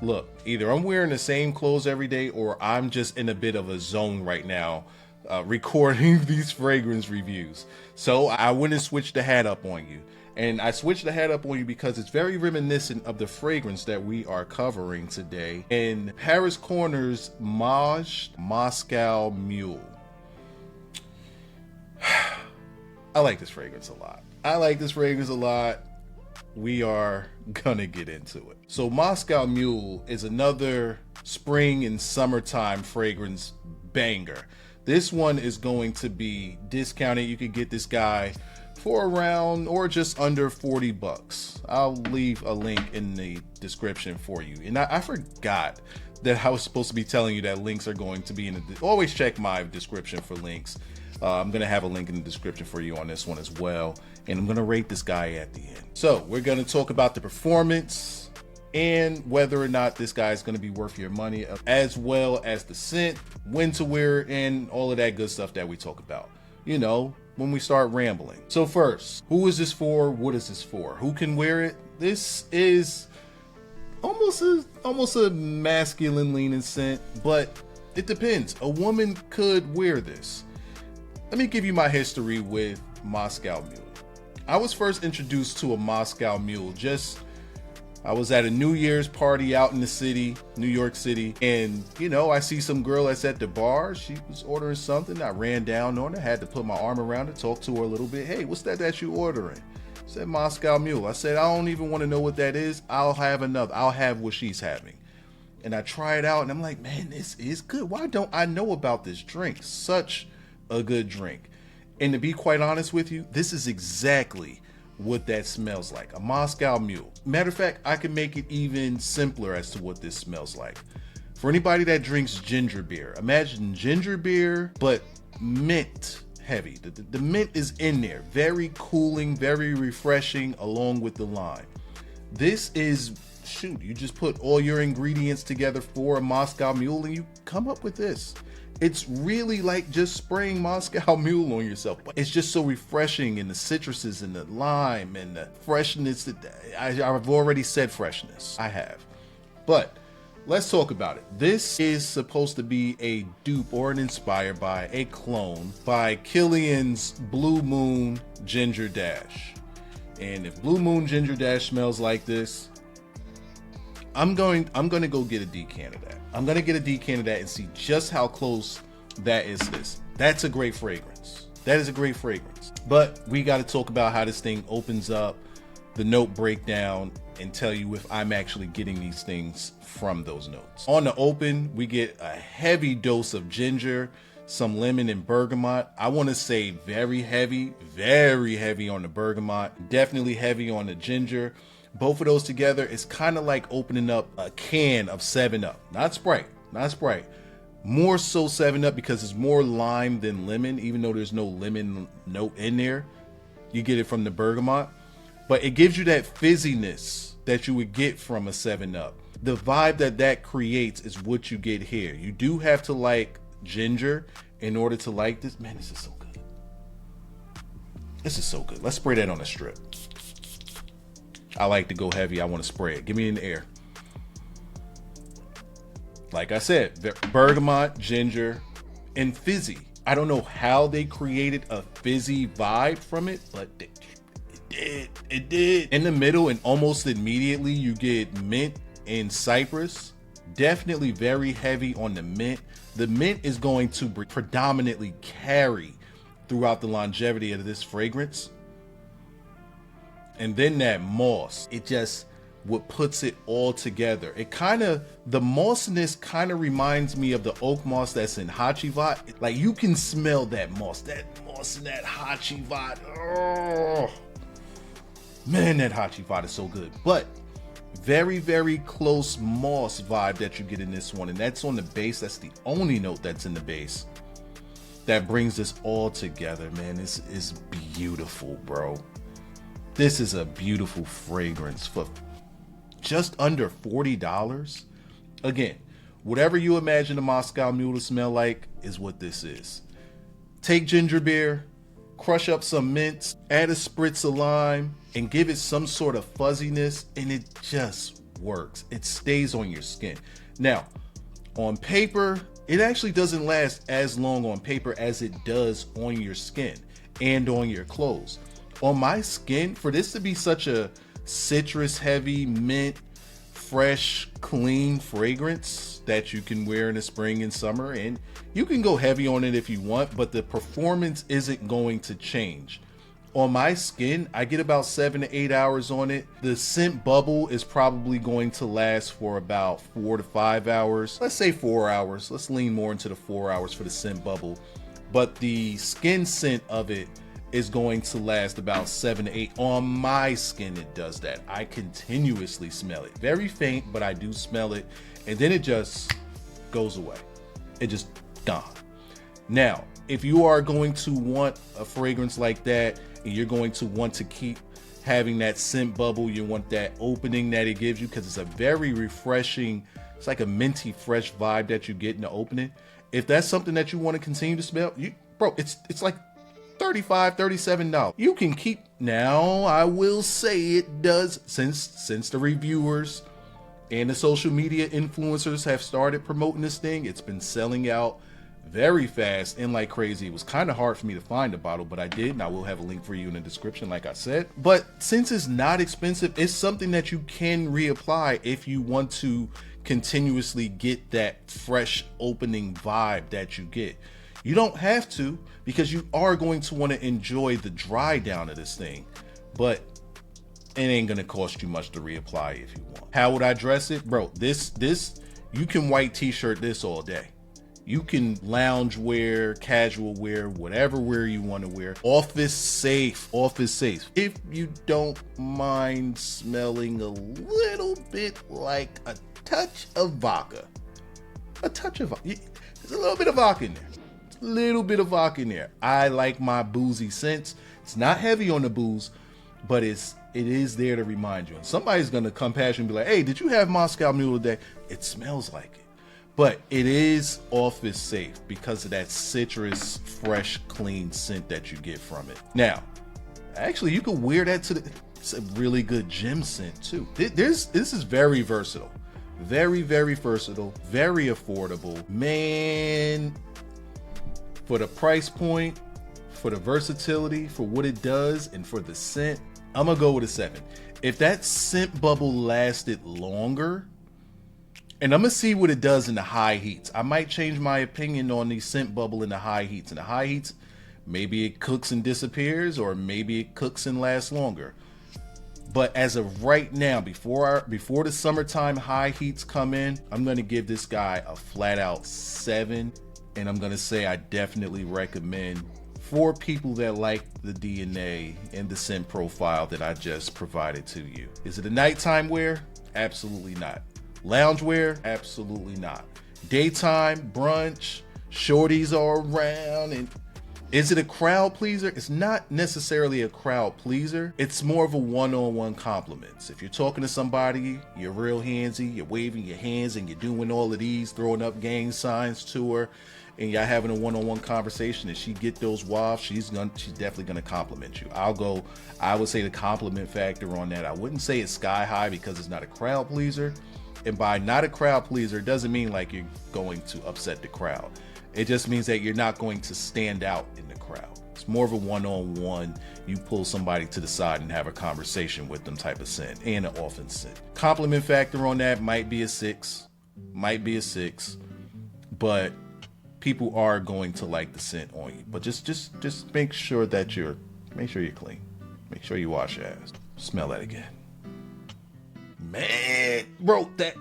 Look, either I'm wearing the same clothes every day or I'm just in a bit of a zone right now recording these fragrance reviews. So I went and switched the hat up on you. And I switched the hat up on you because it's very reminiscent of the fragrance that we are covering today in Paris Corner's Mawj Moscow Mule. I like this fragrance a lot. I like this fragrance a lot. We are gonna get into it. So Moscow Mule is another spring and summertime fragrance banger. This one is going to be discounted. You could get this guy for around or just under 40 bucks. I'll leave a link in the description for you. And I forgot that I was supposed to be telling you that links are going to be in the, always check my description for links. I'm gonna have a link in the description for you on this one as well. And I'm gonna rate this guy at the end. So we're gonna talk about the performance and whether or not this guy is gonna be worth your money, as well as the scent, when to wear it, and all of that good stuff that we talk about, you know, when we start rambling. So first, who is this for? What is this for? Who can wear it? This is almost a masculine leaning scent, but it depends. A woman could wear this. Let me give you my history with Moscow Mule. I was first introduced to a Moscow Mule I was at a New Year's party out in the city, New York City, and you know, I see some girl that's at the bar. She was ordering something. I ran down on her, had to put my arm around her, talk to her a little bit. Hey, what's that you ordering? Said Moscow Mule. I said, I don't even want to know what that is. I'll have another. I'll have what she's having. And I try it out and I'm like, man, this is good. Why don't I know about this drink? Such a good drink. And to be quite honest with you, this is exactly what that smells like. A Moscow Mule. Matter of fact, I can make it even simpler as to what this smells like. For anybody that drinks ginger beer, imagine ginger beer, but mint heavy. The mint is in there. Very cooling, very refreshing, along with the lime. This is, shoot, you just put all your ingredients together for a Moscow Mule and you come up with this. It's really like just spraying Moscow Mule on yourself. It's just so refreshing, and the citruses and the lime and the freshness. I've already said freshness. I have. But let's talk about it. This is supposed to be a dupe or an inspired by a clone by Kilian's Blue Moon Ginger Dash. And if Blue Moon Ginger Dash smells like this, I'm going to go get a decant of that. I'm going to get a decant of that and see just how close that is to this. That's a great fragrance. That is a great fragrance. But we got to talk about how this thing opens up, the note breakdown, and tell you if I'm actually getting these things from those notes. On the open, we get a heavy dose of ginger, some lemon and bergamot. I want to say very heavy on the bergamot, definitely heavy on the ginger. Both of those together is kind of like opening up a can of 7-Up. Not Sprite. More so 7-Up because it's more lime than lemon, even though there's no lemon note in there. You get it from the bergamot. But it gives you that fizziness that you would get from a 7-Up. The vibe that creates is what you get here. You do have to like ginger in order to like this. Man, this is so good. This is so good. Let's spray that on a strip. I like to go heavy. I want to spray it. Give me in the air. Like I said, bergamot, ginger, and fizzy. I don't know how they created a fizzy vibe from it, but it did. In the middle and almost immediately you get mint and cypress. Definitely very heavy on the mint. The mint is going to predominantly carry throughout the longevity of this fragrance. And then that moss, it just what puts it all together. It kind of, the mossiness kind of reminds me of the oak moss that's in Hachivat. Like you can smell that moss in that Hachivat. Oh man, that Hachivat is so good. But very close moss vibe that you get in this one, and that's on the base. That's the only note that's in the base that brings this all together. Man, this is beautiful, bro. This is a beautiful fragrance for just under $40. Again, whatever you imagine a Moscow Mule to smell like is what this is. Take ginger beer, crush up some mints, add a spritz of lime, and give it some sort of fuzziness, and it just works. It stays on your skin. Now, on paper, it actually doesn't last as long on paper as it does on your skin and on your clothes. On my skin, for this to be such a citrus heavy, mint, fresh, clean fragrance that you can wear in the spring and summer, and you can go heavy on it if you want, but the performance isn't going to change. On my skin, I get about 7 to 8 hours on it. The scent bubble is probably going to last for about 4 to 5 hours. Let's say 4 hours. Let's lean more into the 4 hours for the scent bubble. But the skin scent of it is going to last about 7 to 8. On my skin, it does that. I continuously smell it. Very faint, but I do smell it. And then it just goes away. It just gone. Now, if you are going to want a fragrance like that, and you're going to want to keep having that scent bubble, you want that opening that it gives you, because it's a very refreshing, it's like a minty fresh vibe that you get in the opening. If that's something that you want to continue to smell, bro, it's like $35, $37. You can keep. Now, I will say it does, since the reviewers and the social media influencers have started promoting this thing, it's been selling out very fast and like crazy. It was kind of hard for me to find a bottle, but I did, and I will have a link for you in the description like I said. But since it's not expensive, it's something that you can reapply if you want to continuously get that fresh opening vibe that you get. You don't have to, because you are going to want to enjoy the dry down of this thing, but it ain't gonna cost you much to reapply if you want. How would I dress it? Bro, this you can white t-shirt this all day. You can lounge wear, casual wear, whatever wear you want to wear. Office safe, office safe. If you don't mind smelling a little bit like a touch of vodka. A touch of vodka. There's a little bit of vodka in there. A little bit of vodka in there. I like my boozy scents. It's not heavy on the booze, but it is there to remind you. And somebody's gonna come past you and be like, hey, did you have Moscow Mule today? It smells like it. But it is office safe because of that citrus, fresh, clean scent that you get from it. Now, actually, you could wear that to it's a really good gym scent too. This is very versatile. Very, very versatile. Very affordable. Man, for the price point, for the versatility, for what it does, and for the scent, I'm gonna go with a 7. If that scent bubble lasted longer, and I'm gonna see what it does in the high heats. I might change my opinion on the scent bubble in the high heats. In the high heats, maybe it cooks and disappears, or maybe it cooks and lasts longer. But as of right now, before the summertime high heats come in, I'm gonna give this guy a flat out 7. And I'm gonna say I definitely recommend for people that like the DNA and the scent profile that I just provided to you. Is it a nighttime wear? Absolutely not. Loungewear? Absolutely not. Daytime, brunch, shorties are around, and is it a crowd pleaser? It's not necessarily a crowd pleaser. It's more of a one-on-one compliments. If you're talking to somebody, you're real handsy, you're waving your hands and you're doing all of these, throwing up gang signs to her, and y'all having a one-on-one conversation, and she get those wafts, she's definitely gonna compliment you. I would say the compliment factor on that, I wouldn't say it's sky high because it's not a crowd pleaser. And by not a crowd pleaser, it doesn't mean like you're going to upset the crowd. It just means that you're not going to stand out in the crowd. It's more of a one-on-one, you pull somebody to the side and have a conversation with them type of scent, and an often scent. Compliment factor on that might be a 6, but people are going to like the scent on you. But just make sure that you're clean. Make sure you wash your ass. Smell that again. Man, bro, that